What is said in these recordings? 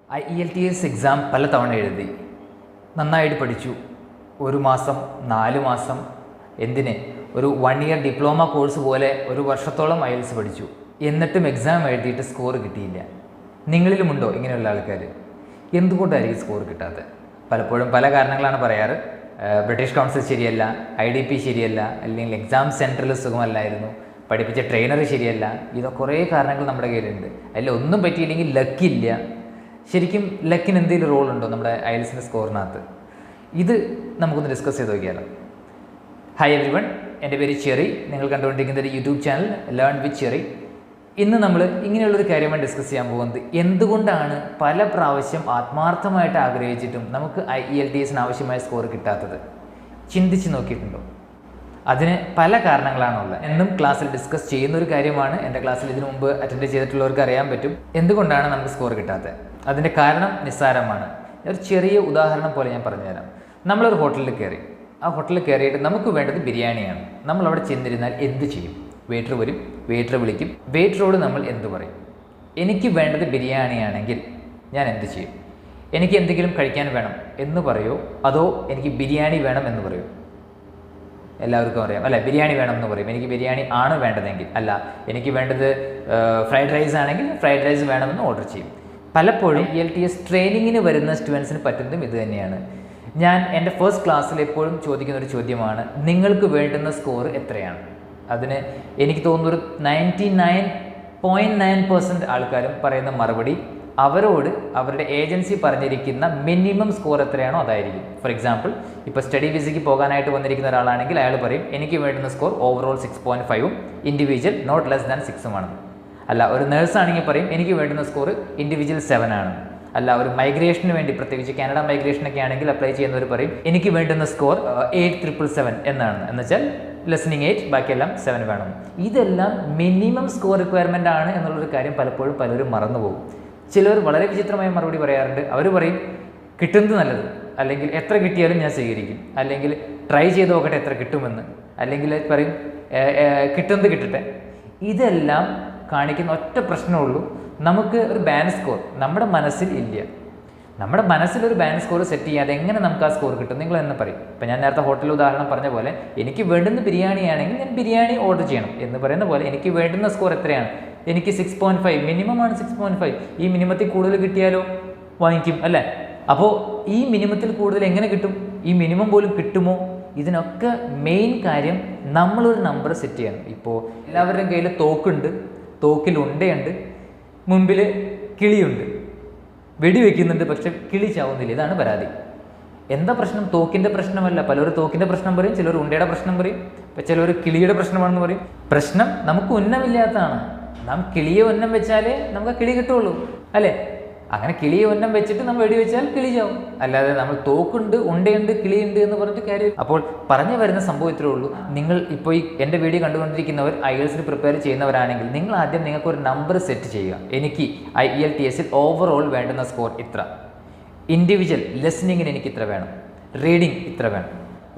IELTS exam പലതവണ എഴുതി, നന്നായിട്ട് പഠിച്ചു. 1 മാസം, 4 മാസം, എന്തിന് ഒരു 1 ഇയർ ഡിപ്ലോമ കോഴ്സ് പോലെ 1 വർഷത്തോളം IELTS പഠിച്ചു. എന്നിട്ടും എക്സാം എഴുതിയിട്ട് സ്കോർ കിട്ടിയില്ല. നിങ്ങളിലുമുണ്ടോ ഇങ്ങനെയുള്ള ആൾക്കാർ? എന്തുകൊണ്ടായിരിക്കും സ്കോർ കിട്ടാത്തത്? പലപ്പോഴും പല കാരണങ്ങളാണ് പറയാറ്. ബ്രിട്ടീഷ് കൗൺസിൽ ശരിയല്ല, IDP ശരിയല്ല, അല്ലെങ്കിൽ എക്സാം സെൻറ്ററിൽ സുഖമല്ലായിരുന്നു, പഠിപ്പിച്ച ട്രെയിനർ ശരിയല്ല. ഇതൊക്കെ കുറേ കാരണങ്ങൾ നമ്മുടെ കയ്യിലുണ്ട്. അതിൽ ഒന്നും പറ്റിയില്ലെങ്കിൽ ലക്കില്ല. ശരിക്കും ലക്കിന് എന്തെങ്കിലും റോളുണ്ടോ നമ്മുടെ IELTS സ്കോറിനകത്ത്? ഇത് നമുക്കൊന്ന് ഡിസ്കസ് ചെയ്ത് നോക്കിയാലോ. ഹായ് എവരി വൺ, എൻ്റെ പേര് ചെറി. നിങ്ങൾ കണ്ടുകൊണ്ടിരിക്കുന്ന ഒരു YouTube channel learn with cherry. ഇന്ന് നമ്മൾ ഇങ്ങനെയുള്ളൊരു കാര്യമാണ് ഡിസ്കസ് ചെയ്യാൻ പോകുന്നത്. എന്തുകൊണ്ടാണ് പല പ്രാവശ്യം ആത്മാർത്ഥമായിട്ട് ആഗ്രഹിച്ചിട്ടും നമുക്ക് IELTSന് ആവശ്യമായ സ്കോർ കിട്ടാത്തത്? ചിന്തിച്ച് നോക്കിയിട്ടുണ്ടോ? അതിന് പല കാരണങ്ങളാണുള്ളത്. എന്നും ക്ലാസ്സിൽ ഡിസ്കസ് ചെയ്യുന്ന ഒരു കാര്യമാണ്. എൻ്റെ ക്ലാസ്സിൽ ഇതിനു മുമ്പ് അറ്റൻഡ് ചെയ്തിട്ടുള്ളവർക്ക് അറിയാൻ പറ്റും എന്തുകൊണ്ടാണ് നമുക്ക് സ്കോർ കിട്ടാത്തത്. അതിൻ്റെ കാരണം നിസ്സാരമാണ്. ഒരു ചെറിയ ഉദാഹരണം പോലെ ഞാൻ പറഞ്ഞുതരാം. നമ്മളൊരു ഹോട്ടലിൽ കയറി. ആ ഹോട്ടലിൽ കയറിയിട്ട് നമുക്ക് വേണ്ടത് ബിരിയാണിയാണ്. നമ്മളവിടെ ചെന്നിരുന്നാൽ എന്ത് ചെയ്യും? വെയിറ്റർ വരും, വെയിറ്റർ വിളിക്കും. വെയിറ്ററോട് നമ്മൾ എന്ത് പറയും? എനിക്ക് വേണ്ടത് ബിരിയാണിയാണെങ്കിൽ ഞാൻ എന്ത് ചെയ്യും? എനിക്ക് എന്തെങ്കിലും കഴിക്കാൻ വേണം എന്ന് പറയോ, അതോ എനിക്ക് ബിരിയാണി വേണം എന്ന് പറയോ? എല്ലാവർക്കും അറിയാം അല്ലേ, ബിരിയാണി വേണം എന്ന് പറയും. എനിക്ക് ബിരിയാണി ആണ് വേണ്ടതെങ്കിൽ. അല്ല, എനിക്ക് വേണ്ടത് ഫ്രൈഡ് റൈസ് ആണെങ്കിൽ ഫ്രൈഡ് റൈസ് വേണമെന്ന് ഓർഡർ ചെയ്യും. പലപ്പോഴും IELTS ട്രെയിനിങ്ങിന് വരുന്ന സ്റ്റുഡൻസിന് പറ്റുന്നതും ഇത് തന്നെയാണ്. ഞാൻ എൻ്റെ ഫസ്റ്റ് ക്ലാസ്സിൽ എപ്പോഴും ചോദിക്കുന്ന ഒരു ചോദ്യമാണ്, നിങ്ങൾക്ക് വേണ്ടുന്ന സ്കോർ എത്രയാണ്? അതിന് എനിക്ക് തോന്നുന്നൊരു 99.9% ആൾക്കാരും പറയുന്ന മറുപടി അവരോട് അവരുടെ ഏജൻസി പറഞ്ഞിരിക്കുന്ന മിനിമം സ്കോർ എത്രയാണോ അതായിരിക്കും. ഫോർ എക്സാമ്പിൾ, ഇപ്പോൾ സ്റ്റഡി വിസയ്ക്ക് പോകാനായിട്ട് വന്നിരിക്കുന്ന ഒരാളാണെങ്കിൽ അയാൾ പറയും എനിക്ക് വേണ്ടുന്ന സ്കോർ ഓവറോൾ 6.5ഉം ഇൻഡിവിജ്വൽ നോട്ട് ലെസ് ദാൻ 6ഉമാണ്. അല്ല, ഒരു നേഴ്സാണെങ്കിൽ പറയും എനിക്ക് വേണ്ടുന്ന സ്കോർ ഇൻഡിവിജ്വൽ 7 ആണ്. അല്ല, ഒരു മൈഗ്രേഷന് വേണ്ടി, പ്രത്യേകിച്ച് കാനഡ മൈഗ്രേഷനൊക്കെ ആണെങ്കിൽ അപ്ലൈ ചെയ്യുന്നവർ പറയും എനിക്ക് വേണ്ടുന്ന സ്കോർ 8777 എന്നാണ്. എന്നുവെച്ചാൽ ലിസണിങ് 8, ബാക്കിയെല്ലാം 7 വേണം. ഇതെല്ലാം മിനിമം സ്കോർ റിക്വയർമെൻ്റ് ആണ് എന്നുള്ളൊരു കാര്യം പലപ്പോഴും പലരും മറന്നുപോകും. ചിലർ വളരെ വിചിത്രമായ മറുപടി പറയാറുണ്ട്. അവർ പറയും കിട്ടുന്നത് നല്ലത്, അല്ലെങ്കിൽ എത്ര കിട്ടിയാലും ഞാൻ സ്വീകരിക്കും, അല്ലെങ്കിൽ ട്രൈ ചെയ്ത് നോക്കട്ടെ എത്ര കിട്ടുമെന്ന്, അല്ലെങ്കിൽ പറയും കിട്ടുന്നത് കിട്ടട്ടെ. ഇതെല്ലാം കാണിക്കുന്ന ഒറ്റ പ്രശ്നമുള്ളൂ, നമുക്ക് ഒരു ബാൻഡ് സ്കോർ നമ്മുടെ മനസ്സിൽ ഇല്ല. നമ്മുടെ മനസ്സിലൊരു ബാൻഡ് സ്കോർ സെറ്റ് ചെയ്യാതെ എങ്ങനെ നമുക്ക് ആ സ്കോർ കിട്ടും? നിങ്ങൾ എന്ന് പറയും. ഇപ്പം ഞാൻ നേരത്തെ ഹോട്ടൽ ഉദാഹരണം പറഞ്ഞ പോലെ, എനിക്ക് വേണ്ടുന്ന ബിരിയാണിയാണെങ്കിൽ ഞാൻ ബിരിയാണി ഓർഡർ ചെയ്യണം എന്ന് പറയുന്ന പോലെ എനിക്ക് വേണ്ടുന്ന സ്കോർ എത്രയാണ്? എനിക്ക് 6.5 മിനിമമാണ്. 6.5 ഈ മിനിമത്തിൽ കൂടുതൽ കിട്ടിയാലോ വാങ്ങിക്കും അല്ലേ? അപ്പോൾ ഈ മിനിമത്തിൽ കൂടുതൽ എങ്ങനെ കിട്ടും? ഈ മിനിമം പോലും കിട്ടുമോ? ഇതിനൊക്കെ മെയിൻ കാര്യം നമ്മളൊരു നമ്പർ സെറ്റ് ചെയ്യണം. ഇപ്പോൾ എല്ലാവരുടെയും കയ്യിൽ തോക്കുണ്ട്, തോക്കിൽ ഉണ്ടയുണ്ട്, മുൻപിൽ കിളിയുണ്ട്, വെടിവെക്കുന്നുണ്ട്, പക്ഷെ കിളി ചാവുന്നില്ല. ഇതാണ് പരാതി. എന്താ പ്രശ്നം? തോക്കിൻ്റെ പ്രശ്നമല്ല. പലരും തോക്കിൻ്റെ പ്രശ്നം പറയും, ചിലർ ഉണ്ടയുടെ പ്രശ്നം പറയും, ചിലർ കിളിയുടെ പ്രശ്നമാണെന്ന് പറയും. പ്രശ്നം നമുക്ക് ഉന്നമില്ലാത്തതാണ്. നാം കിളിയെ ഉന്നം വെച്ചാലേ നമുക്ക് കിളി കിട്ടുള്ളൂ അല്ലേ? അങ്ങനെ കിളിയെ ഉന്നം വെച്ചിട്ട് നമ്മൾ വെടിവെച്ചാൽ കിളി ചാവും. അല്ലാതെ നമ്മൾ തോക്കുണ്ട്, ഉണ്ടയുണ്ട്, കിളിയുണ്ട് എന്ന് പറഞ്ഞിട്ട് കാര്യം. അപ്പോൾ പറഞ്ഞു വരുന്ന സംഭവം ഇത്രേ ഉള്ളൂ. നിങ്ങൾ ഇപ്പോൾ ഈ എൻ്റെ വീഡിയോ കണ്ടുകൊണ്ടിരിക്കുന്നവർ IELTSന് പ്രിപ്പയർ ചെയ്യുന്നവരാണെങ്കിൽ നിങ്ങൾ ആദ്യം നിങ്ങൾക്കൊരു നമ്പർ സെറ്റ് ചെയ്യുക. എനിക്ക് IELTSൽ ഓവറോൾ വേണ്ടുന്ന സ്കോർ ഇത്ര, ഇൻഡിവിജ്വൽ ലിസണിങ്ങിന് എനിക്ക് ഇത്ര വേണം, റീഡിങ് ഇത്ര വേണം,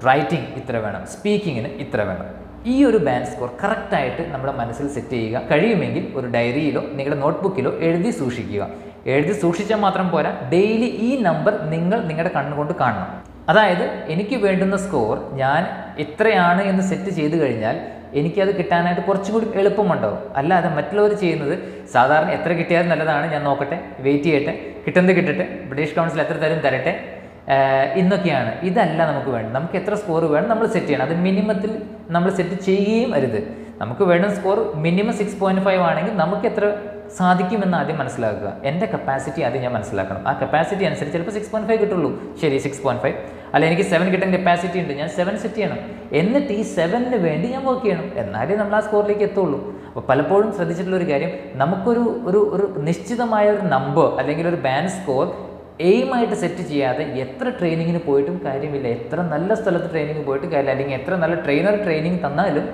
റൈറ്റിംഗ് ഇത്ര വേണം, സ്പീക്കിങ്ങിന് ഇത്ര വേണം. ഈ ഒരു ബാൻഡ് സ്കോർ കറക്റ്റായിട്ട് നമ്മുടെ മനസ്സിൽ സെറ്റ് ചെയ്യുക. കഴിയുമെങ്കിൽ ഒരു ഡയറിയിലോ നിങ്ങളുടെ നോട്ട്ബുക്കിലോ എഴുതി സൂക്ഷിക്കുക. എഴുതി സൂക്ഷിച്ചാൽ മാത്രം പോരാ, ഡെയിലി ഈ നമ്പർ നിങ്ങൾ നിങ്ങളുടെ കണ്ണുകൊണ്ട് കാണണം. അതായത് എനിക്ക് വേണ്ടുന്ന സ്കോർ ഞാൻ എത്രയാണ് എന്ന് സെറ്റ് ചെയ്ത് കഴിഞ്ഞാൽ എനിക്കത് കിട്ടാനായിട്ട് കുറച്ചും കൂടി എളുപ്പമുണ്ടാവും. അല്ലാതെ മറ്റുള്ളവർ ചെയ്യുന്നത് സാധാരണ എത്ര കിട്ടിയാലും നല്ലതാണ്, ഞാൻ നോക്കട്ടെ, വെയിറ്റ് ചെയ്യട്ടെ, കിട്ടുന്നത് കിട്ടട്ടെ, ബ്രിട്ടീഷ് കൗൺസിൽ എത്ര തരും തരട്ടെ, ഇന്നൊക്കെയാണ്. ഇതല്ല നമുക്ക് വേണം. നമുക്ക് എത്ര സ്കോർ വേണം നമ്മൾ സെറ്റ് ചെയ്യണം. അത് മിനിമത്തിൽ നമ്മൾ സെറ്റ് ചെയ്യുകയും അരുത്. നമുക്ക് വേണ്ട സ്കോർ മിനിമം 6.5 ആണെങ്കിൽ നമുക്ക് എത്ര സാധിക്കുമെന്ന് ആദ്യം മനസ്സിലാക്കുക. എൻ്റെ കപ്പാസിറ്റി ആദ്യം ഞാൻ മനസ്സിലാക്കണം. ആ കപ്പാസിറ്റി അനുസരിച്ച് ചിലപ്പോൾ 6.5 കിട്ടുള്ളൂ. ശരി, 6.5. അല്ല, എനിക്ക് 7 കിട്ടാൻ കപ്പാസിറ്റി ഉണ്ട്, ഞാൻ 7 സെറ്റ് ചെയ്യണം. എന്നിട്ട് ഈ 7ന് വേണ്ടി ഞാൻ വർക്ക് ചെയ്യണം. എന്നാലേ നമ്മൾ ആ സ്കോറിലേക്ക് എത്തുള്ളൂ. അപ്പോൾ പലപ്പോഴും ശ്രദ്ധിച്ചിട്ടുള്ളൊരു കാര്യം, നമുക്കൊരു ഒരു നിശ്ചിതമായ ഒരു നമ്പർ അല്ലെങ്കിൽ ഒരു ബാൻഡ് സ്കോർ എയിമായിട്ട് സെറ്റ് ചെയ്യാതെ എത്ര ട്രെയിനിങ്ങിന് പോയിട്ടും കാര്യമില്ല. എത്ര നല്ല സ്ഥലത്ത് ട്രെയിനിങ് പോയിട്ട് കാര്യമില്ല, അല്ലെങ്കിൽ എത്ര നല്ല ട്രെയിനർ ട്രെയിനിങ് തന്നാലും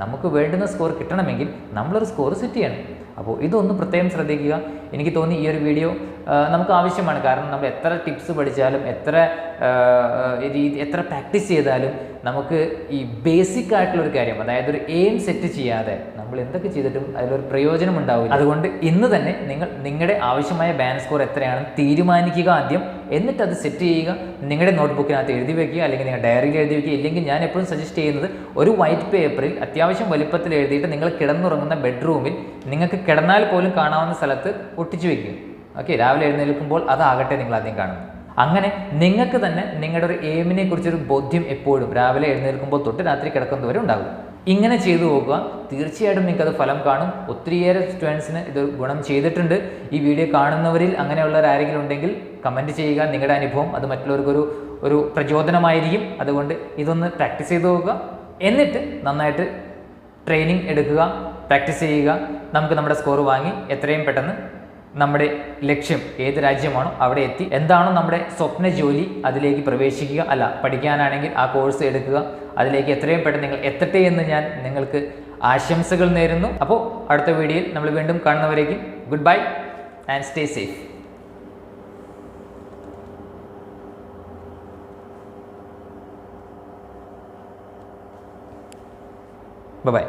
നമുക്ക് വേണ്ടുന്ന സ്കോർ കിട്ടണമെങ്കിൽ നമ്മളൊരു സ്കോർ സെറ്റ് ചെയ്യണം. അപ്പോൾ ഇതൊന്ന് പ്രത്യേകം ശ്രദ്ധിക്കുക. എനിക്ക് തോന്നി ഈ ഒരു വീഡിയോ നമുക്ക് ആവശ്യമാണ്. കാരണം നമ്മൾ എത്ര ടിപ്സ് പഠിച്ചാലും എത്ര പ്രാക്ടീസ് ചെയ്താലും നമുക്ക് ഈ ബേസിക് ആയിട്ടുള്ള ഒരു കാര്യം, അതായത് ഒരു എയിം സെറ്റ് ചെയ്യാതെ നമ്മൾ എന്തൊക്കെ ചെയ്തിട്ടും അതിലൊരു പ്രയോജനം ഉണ്ടാവില്ല. അതുകൊണ്ട് ഇന്ന് തന്നെ നിങ്ങൾ നിങ്ങളുടെ ആവശ്യമായ ബാൻഡ് സ്കോർ എത്രയാണെന്ന് തീരുമാനിക്കുക ആദ്യം. എന്നിട്ട് അത് സെറ്റ് ചെയ്യുക. നിങ്ങളുടെ നോട്ട്ബുക്കിനകത്ത് എഴുതി വയ്ക്കുക, അല്ലെങ്കിൽ നിങ്ങൾ ഡയറിയിൽ എഴുതി വയ്ക്കുക. ഇല്ലെങ്കിൽ ഞാൻ എപ്പോഴും സജസ്റ്റ് ചെയ്യുന്നത് ഒരു വൈറ്റ് പേപ്പറിൽ അത്യാവശ്യം വലുപ്പത്തിൽ എഴുതിയിട്ട് നിങ്ങൾ കിടന്നുറങ്ങുന്ന ബെഡ്റൂമിൽ നിങ്ങൾക്ക് കിടന്നാൽ പോലും കാണാവുന്ന സ്ഥലത്ത് ഒട്ടിച്ചു വയ്ക്കുക. ഓക്കെ, രാവിലെ എഴുന്നേൽക്കുമ്പോൾ അതാകട്ടെ നിങ്ങൾ ആദ്യം കാണുന്നത്. അങ്ങനെ നിങ്ങൾക്ക് തന്നെ നിങ്ങളുടെ ഒരു എയിമിനെ കുറിച്ചൊരു ബോധ്യം എപ്പോഴും രാവിലെ എഴുന്നേൽക്കുമ്പോൾ തൊട്ട് രാത്രി കിടക്കുന്നത് വരെ ഉണ്ടാകും. ഇങ്ങനെ ചെയ്തു നോക്കുക, തീർച്ചയായിട്ടും നിങ്ങൾക്കത് ഫലം കാണും. ഒത്തിരിയേറെ സ്റ്റുഡൻസിന് ഇത് ഗുണം ചെയ്തിട്ടുണ്ട്. ഈ വീഡിയോ കാണുന്നവരിൽ അങ്ങനെയുള്ളവരാരെങ്കിലും ഉണ്ടെങ്കിൽ കമൻറ്റ് ചെയ്യുക നിങ്ങളുടെ അനുഭവം. അത് മറ്റുള്ളവർക്കൊരു പ്രചോദനമായിരിക്കും. അതുകൊണ്ട് ഇതൊന്ന് പ്രാക്ടീസ് ചെയ്ത് നോക്കുക. എന്നിട്ട് നന്നായിട്ട് ട്രെയിനിങ് എടുക്കുക, പ്രാക്ടീസ് ചെയ്യുക. നമുക്ക് നമ്മുടെ സ്കോർ വാങ്ങി എത്രയും പെട്ടെന്ന് നമ്മുടെ ലക്ഷ്യം ഏത് രാജ്യമാണോ അവിടെ എത്തി, എന്താണോ നമ്മുടെ സ്വപ്ന ജോലി അതിലേക്ക് പ്രവേശിക്കുക. അല്ല, പഠിക്കാനാണെങ്കിൽ ആ കോഴ്സ് എടുക്കുക. അതിലേക്ക് എത്രയും പെട്ടെന്ന് നിങ്ങൾ എത്തട്ടെ എന്ന് ഞാൻ നിങ്ങൾക്ക് ആശംസകൾ നേരുന്നു. അപ്പോൾ അടുത്ത വീഡിയോയിൽ നമ്മൾ വീണ്ടും കാണുന്നവരേക്കും good bye and stay safe. By.